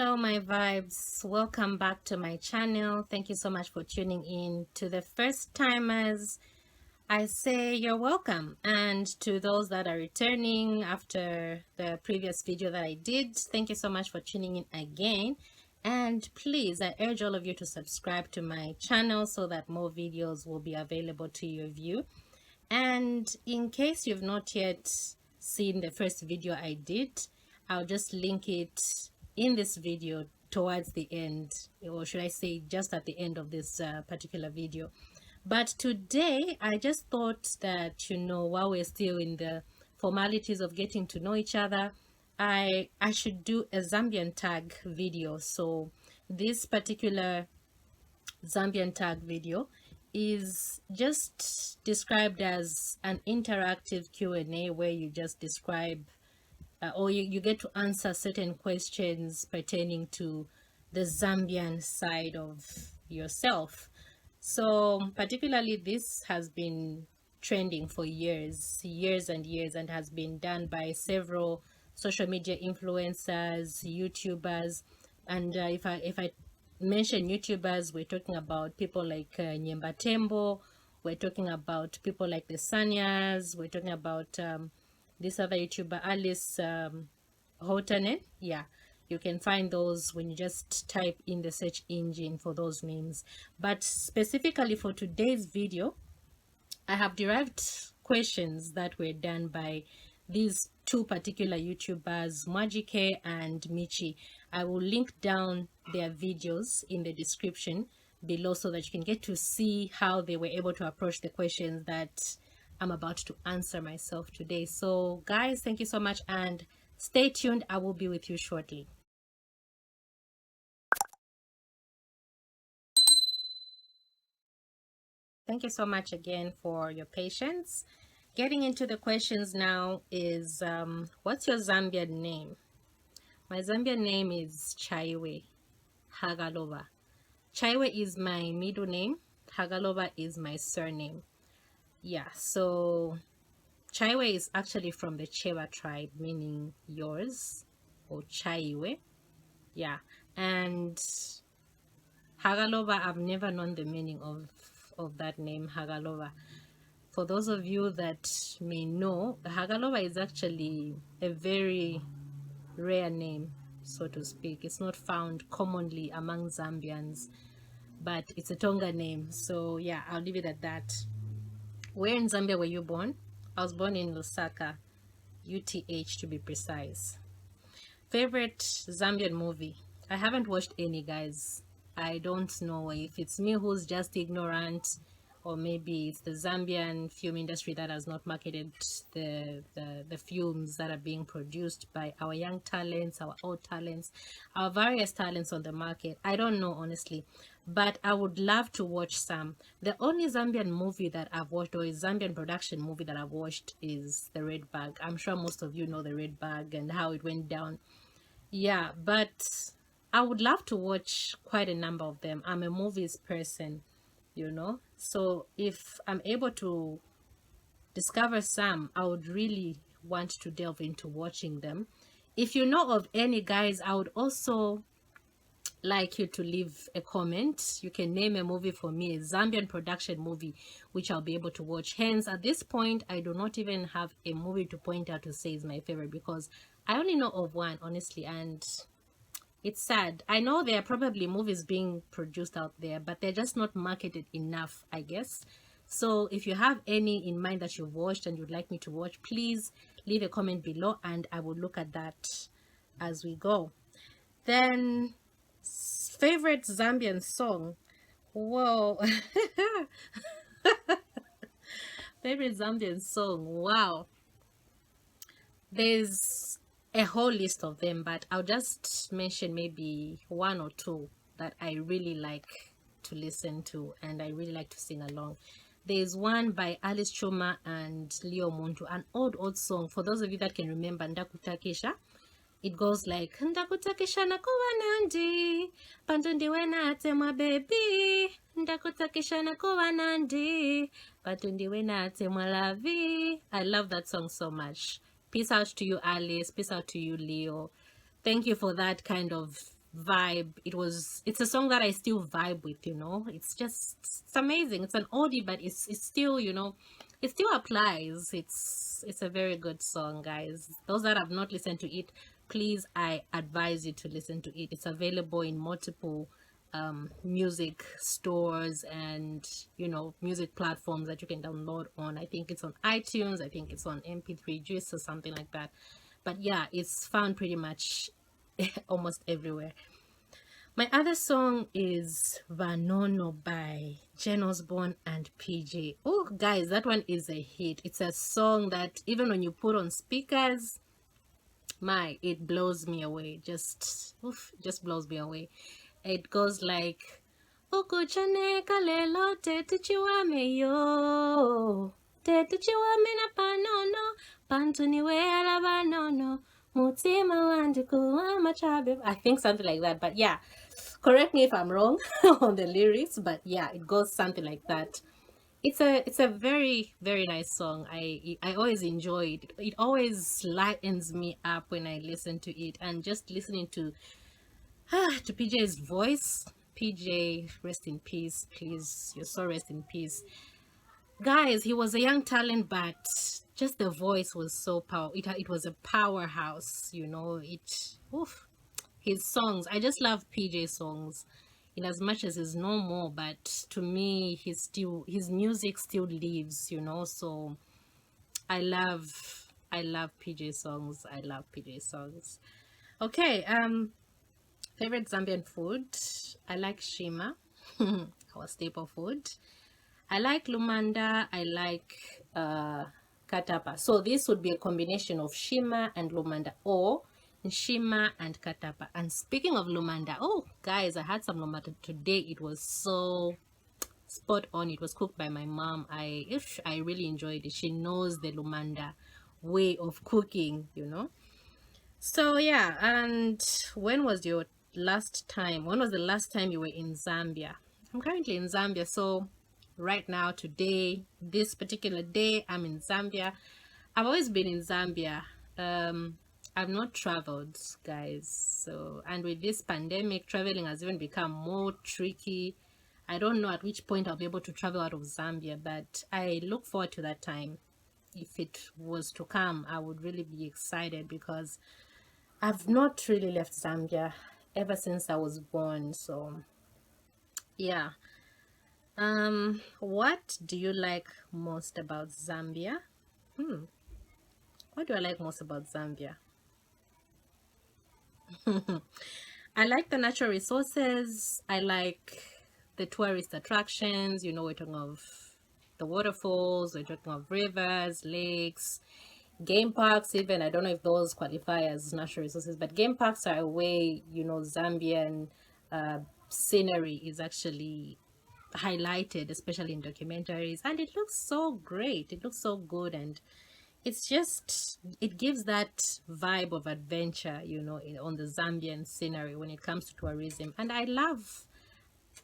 Hello my vibes, welcome back to my channel. Thank you so much for tuning in. To the first timers, I say you're welcome, and to those that are returning after the previous video that I did, thank you so much for tuning in again. And please, I urge all of you to subscribe to my channel so that more videos will be available to your view. And in case you've not yet seen the first video I did, I'll just link it in this video towards the end, or should I say just at the end of this particular video. But today I just thought that, while we're still in the formalities of getting to know each other, I should do a Zambian tag video. So this particular Zambian tag video is just described as an interactive Q&A where you just describe or you get to answer certain questions pertaining to the Zambian side of yourself. So particularly this has been trending for years and years, and has been done by several social media influencers, YouTubers. And if I mention YouTubers, we're talking about people like Nyemba Tembo, we're talking about people like the Sanyas, we're talking about this other YouTuber, Alice Hautanen. Yeah, you can find those when you just type in the search engine for those names. But specifically for today's video, I have derived questions that were done by these two particular YouTubers, Mwajike and Michi. I will link down their videos in the description below so that you can get to see how they were able to approach the questions that I'm about to answer myself today. So guys, thank you so much, and stay tuned. I will be with you shortly. Thank you so much again for your patience. Getting into the questions now is, what's your Zambian name? My Zambian name is Chaiwe Hagalova. Chaiwe is my middle name. Hagalova is my surname. Yeah, so Chaiwe is actually from the Chewa tribe, meaning yours, or Chaiwe. Yeah, and Hagalova, I've never known the meaning of that name, Hagalova. For those of you that may know, Hagalova is actually a very rare name, so to speak. It's not found commonly among Zambians, but it's a Tonga name. So yeah, I'll leave it at that. Where in Zambia were you born? I was born in Lusaka, UTH to be precise. Favorite Zambian movie? I haven't watched any, guys. I don't know if it's me who's just ignorant, or maybe it's the Zambian film industry that has not marketed the films that are being produced by our young talents, our old talents, our various talents on the market. I don't know, honestly, but I would love to watch some. The only Zambian movie that I've watched, or a Zambian production movie that I've watched, is The Red Bag. I'm sure most of you know The Red Bag and how it went down. Yeah, but I would love to watch quite a number of them. I'm a movies person, so if I'm able to discover some, I would really want to delve into watching them. If you know of any, guys, I would also like you to leave a comment. You can name a movie for me, a Zambian production movie, which I'll be able to watch. Hence, at this point, I do not even have a movie to point out to say is my favorite, because I only know of one, honestly, and it's sad. I know there are probably movies being produced out there, but they're just not marketed enough, I guess. So if you have any in mind that you've watched and you'd like me to watch, please leave a comment below and I will look at that as we go. Then, favorite Zambian song? Whoa. Favorite Zambian song? Wow. There's a whole list of them, but I'll just mention maybe one or two that I really like to listen to and I really like to sing along. There's one by Alice Chuma and Leo Muntu, an old song. For those of you that can remember, Ndakutakisha, it goes like, Ndakutakisha nakuwa nandi, pantundiwe na temwa baby, Ndakutakisha nakuwa nandi, pantundiwe na temwa lavi. I love that song so much. Peace out to you, Alice. Peace out to you, Leo. Thank you for that kind of vibe. It's a song that I still vibe with, you know. It's amazing. It's an oldie, but it's still, you know, it still applies. It's a very good song, guys. Those that have not listened to it, please, I advise you to listen to it. It's available in multiple music stores and, you know, music platforms that you can download on. I think it's on iTunes, I think it's on MP3 Juice or something like that. But yeah, it's found pretty much almost everywhere. My other song is Vanono by Jen Osborne and PJ. Oh, guys, that one is a hit. It's a song that even when you put on speakers, it blows me away. Just blows me away. It goes like, Ukuchaneka lelo tetuchiwame yo. Tetuchiwame na panono. Pantuniwela vanono. Mutima wanduku amachabe. I think something like that. But yeah, correct me if I'm wrong on the lyrics. But yeah, it goes something like that. It's a very very nice song. I always enjoy it. It always lightens me up when I listen to it, and just listening to PJ's voice. PJ, rest in peace, please. You're so rest in peace, guys. He was a young talent, but just the voice was so powerful. It was a powerhouse, you know. His songs, I just love PJ songs in as much as he's no more, but to me his music still lives, you know. So I love PJ songs. I love PJ songs. Okay, favorite Zambian food, I like shima, our staple food. I like lumanda, I like katapa. So this would be a combination of shima and lumanda, or shima and katapa. And speaking of lumanda, oh guys, I had some lumanda today. It was so spot on. It was cooked by my mom. I really enjoyed it. She knows the lumanda way of cooking, you know. So yeah, and when was the last time you were in Zambia? I'm currently in Zambia, so right now, today, this particular day, I'm in Zambia. I've always been in Zambia. I've not traveled, guys. So, and with this pandemic, traveling has even become more tricky. I don't know at which point I'll be able to travel out of Zambia, but I look forward to that time. If it was to come, I would really be excited, because I've not really left Zambia ever since I was born. So, yeah. What do you like most about Zambia? What do I like most about Zambia? I like the natural resources. I like the tourist attractions. You know, we're talking of the waterfalls, we're talking of rivers, lakes, game parks. Even, I don't know if those qualify as natural resources, but game parks are a way, you know, Zambian scenery is actually highlighted, especially in documentaries, and it looks so great. It looks so good, and it gives that vibe of adventure, you know, on the Zambian scenery when it comes to tourism. And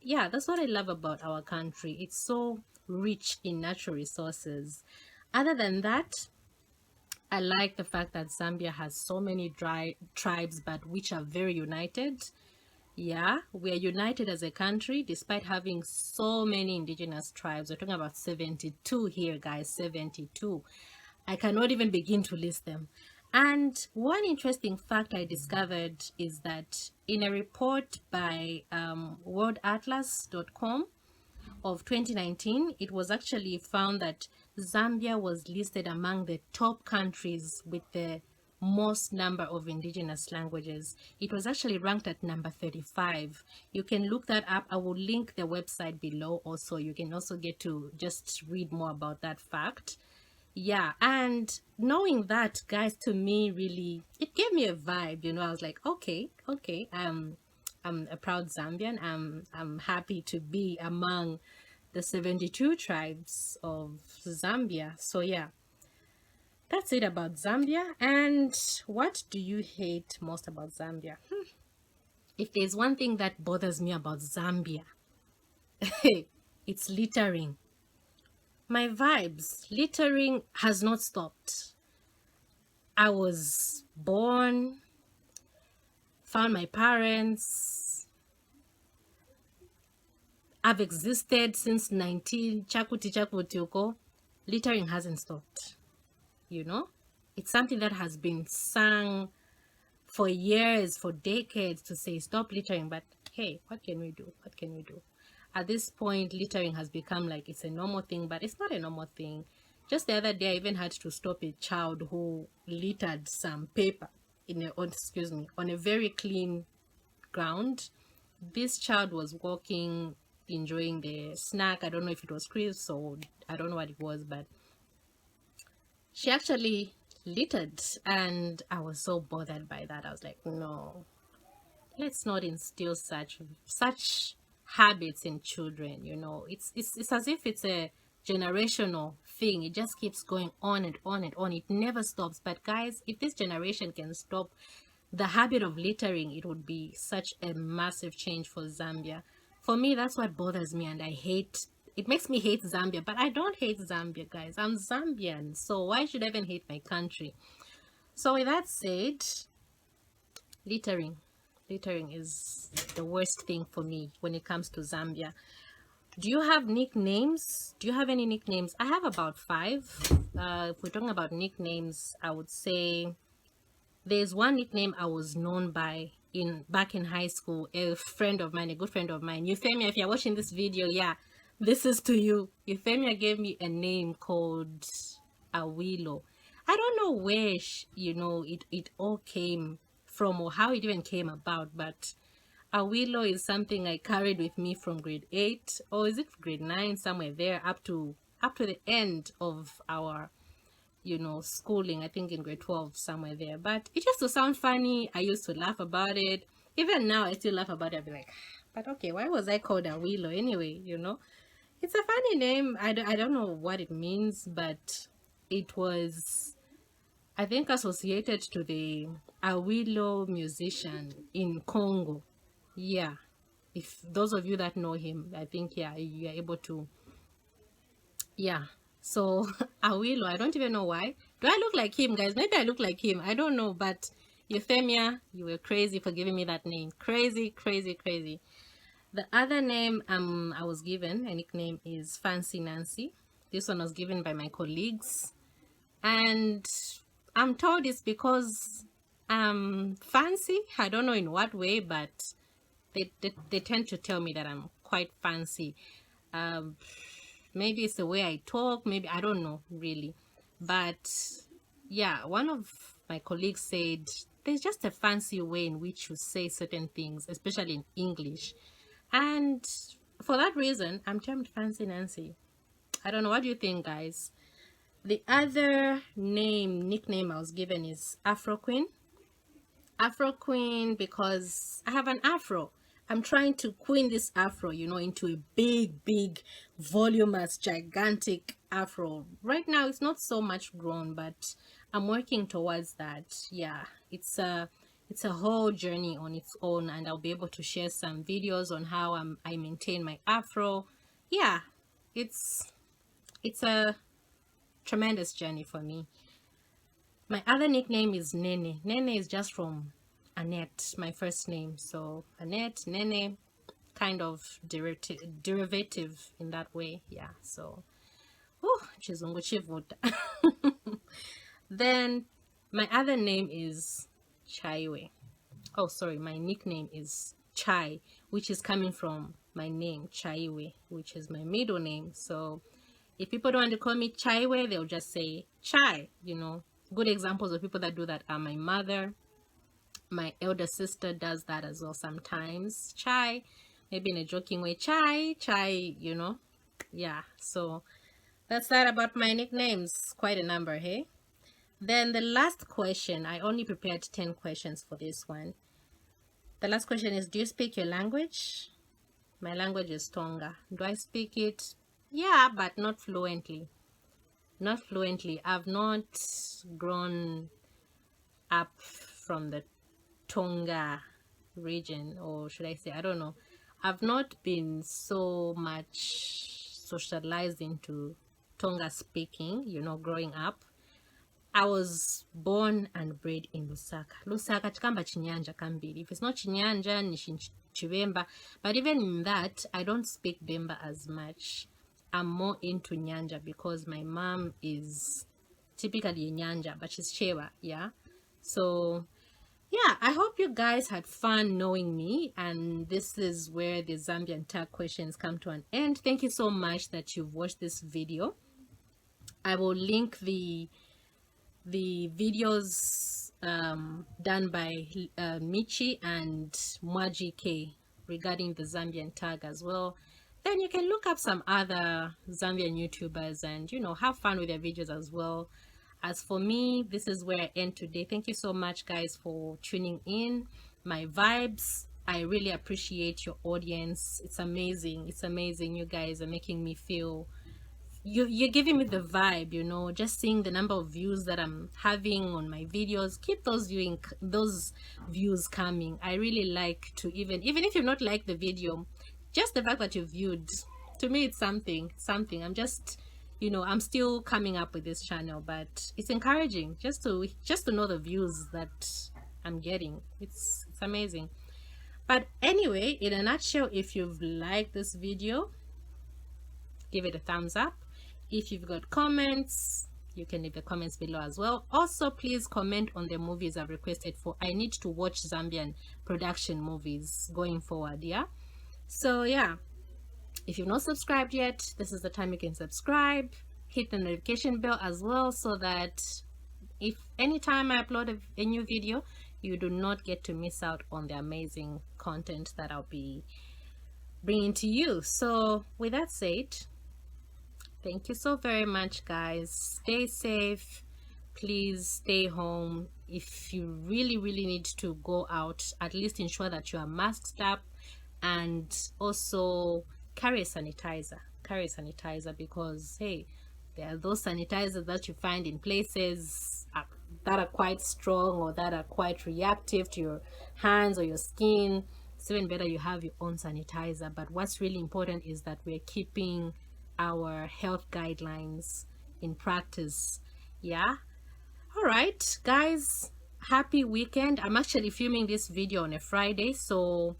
yeah, that's what I love about our country. It's so rich in natural resources. Other than that, I like the fact that Zambia has so many tribes, but which are very united. Yeah, we are united as a country despite having so many indigenous tribes. We're talking about 72 here, guys, 72. I cannot even begin to list them. And one interesting fact I discovered is that in a report by worldatlas.com of 2019, it was actually found that Zambia was listed among the top countries with the most number of indigenous languages. It was actually ranked at number 35. You can look that up. I will link the website below also. You can also get to just read more about that fact. Yeah, and knowing that, guys, to me, really, it gave me a vibe, you know. I was like, okay, I'm a proud Zambian. I'm happy to be among the 72 tribes of Zambia. So yeah, that's it about Zambia. And what do you hate most about Zambia? If there's one thing that bothers me about Zambia, it's littering. My vibes, littering has not stopped. I was born found my parents. I've existed since 19 chakuti uko. Littering hasn't stopped, you know. It's something that has been sung for years, for decades, to say stop littering. But hey, what can we do? What can we do? At this point, littering has become like it's a normal thing, but it's not a normal thing. Just the other day, I even had to stop a child who littered some paper on a very clean ground. This child was walking, enjoying the snack. I don't know if it was crisps or I don't know what it was, but she actually littered, and I was so bothered by that. I was like, no, let's not instill such habits in children. You know, it's as if it's a generational thing. It just keeps going on and on and on. It never stops. But guys, if this generation can stop the habit of littering, it would be such a massive change for Zambia. For me, that's what bothers me, and it makes me hate Zambia. But I don't hate Zambia, guys. I'm Zambian, so why should I even hate my country? So with that said, littering is the worst thing for me when it comes to Zambia. Do you have nicknames? Do you have any nicknames? I have about 5. If we're talking about nicknames, I would say there's one nickname I was known by back in high school. A friend of mine, a good friend of mine, Euphemia, if you're watching this video, yeah, this is to you. Euphemia gave me a name called Awilo. I don't know where it all came from or how it even came about, but Awilo is something I carried with me from grade 8, or is it grade 9, somewhere there, up to the end of our schooling. I think in grade 12, somewhere there. But it used to sound funny. I used to laugh about it. Even now, I still laugh about it. I'll be like, but okay, why was I called Awilo anyway? It's a funny name. I don't know what it means, but it was, I think, associated to the Awilo musician in Congo. Yeah. If those of you that know him, I think, yeah, you are able to, yeah. So Awilo, I don't even know why. Do I look like him, guys? Maybe I look like him. I don't know, but Euphemia, you were crazy for giving me that name. Crazy, crazy, crazy. The other name I was given, a nickname, is Fancy Nancy. This one was given by my colleagues. And I'm told it's because I'm fancy. I don't know in what way, but they tend to tell me that I'm quite fancy. Maybe it's the way I talk. Maybe, I don't know, really. But yeah, one of my colleagues said there's just a fancy way in which you say certain things, especially in English. And for that reason, I'm termed Fancy Nancy. I don't know. What do you think, guys? The other nickname I was given is Afro Queen. Afro Queen because I have an afro. I'm trying to queen this afro, into a big, voluminous, gigantic afro. Right now, it's not so much grown, but I'm working towards that. Yeah, it's a whole journey on its own, and I'll be able to share some videos on how I maintain my afro. Yeah, it's a tremendous journey for me. My other nickname is Nene. Nene is just from Annette, my first name. So Annette, Nene, kind of derivative in that way. Yeah, so chizungu chivuta. Then my other name is Chaiwe. Oh, sorry, my nickname is Chai, which is coming from my name, Chaiwe, which is my middle name. So if people don't want to call me Chaiwe, they'll just say Chai. Good examples of people that do that are my mother. My elder sister does that as well sometimes. Chai, maybe in a joking way. Chai, yeah. So that's that about my nicknames. Quite a number, hey? Then the last question, I only prepared 10 questions for this one. The last question is, do you speak your language? My language is Tonga. Do I speak it? Yeah, but not fluently. Not fluently. I've not grown up from the Tonga region, or should I say, I don't know. I've not been so much socialized into Tonga speaking, growing up. I was born and bred in Lusaka. Lusaka chikamba chinyanja kambiri. If it's not chinyanja, ni chibemba. But even in that, I don't speak Bemba as much. I'm more into Nyanja because my mom is typically a Nyanja, but she's Shewa, yeah. So yeah, I hope you guys had fun knowing me, and this is where the Zambian tag questions come to an end. Thank you so much that you've watched this video. I will link the videos done by Michi and Mwaji K regarding the Zambian tag as well. Then you can look up some other Zambian YouTubers and, you know, have fun with their videos as well. As for me, this is where I end today. Thank you so much, guys, for tuning in. My vibes, I really appreciate your audience. It's amazing. It's amazing. You guys are making me feel, you're giving me the vibe, you know, just seeing the number of views that I'm having on my videos. Keep those views coming. I really like to, even if you've not liked the video, just the fact that you viewed, to me it's something. I'm just, you know, I'm still coming up with this channel, but it's encouraging just to know the views that I'm getting. It's amazing. But anyway, in a nutshell, if you've liked this video, give it a thumbs up. If you've got comments, you can leave the comments below as well. Also, please comment on the movies I've requested for. I need to watch Zambian production movies going forward, yeah? So yeah, if you've not subscribed yet, this is the time you can subscribe. Hit the notification bell as well, so that if anytime I upload a new video, you do not get to miss out on the amazing content that I'll be bringing to you. So with that said, thank you so very much, guys. Stay safe. Please stay home. If you really need to go out, at least ensure that you are masked up, and also carry a sanitizer. Because hey, there are those sanitizers that you find in places that are quite strong or that are quite reactive to your hands or your skin. It's even better you have your own sanitizer. But what's really important is that we're keeping our health guidelines in practice. Yeah. All right, guys, happy weekend. I'm actually filming this video on a Friday, so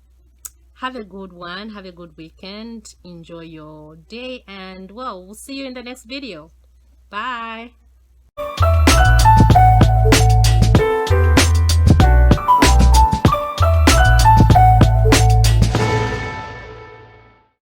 have a good one. Have a good weekend. Enjoy your day, and well, we'll see you in the next video. Bye.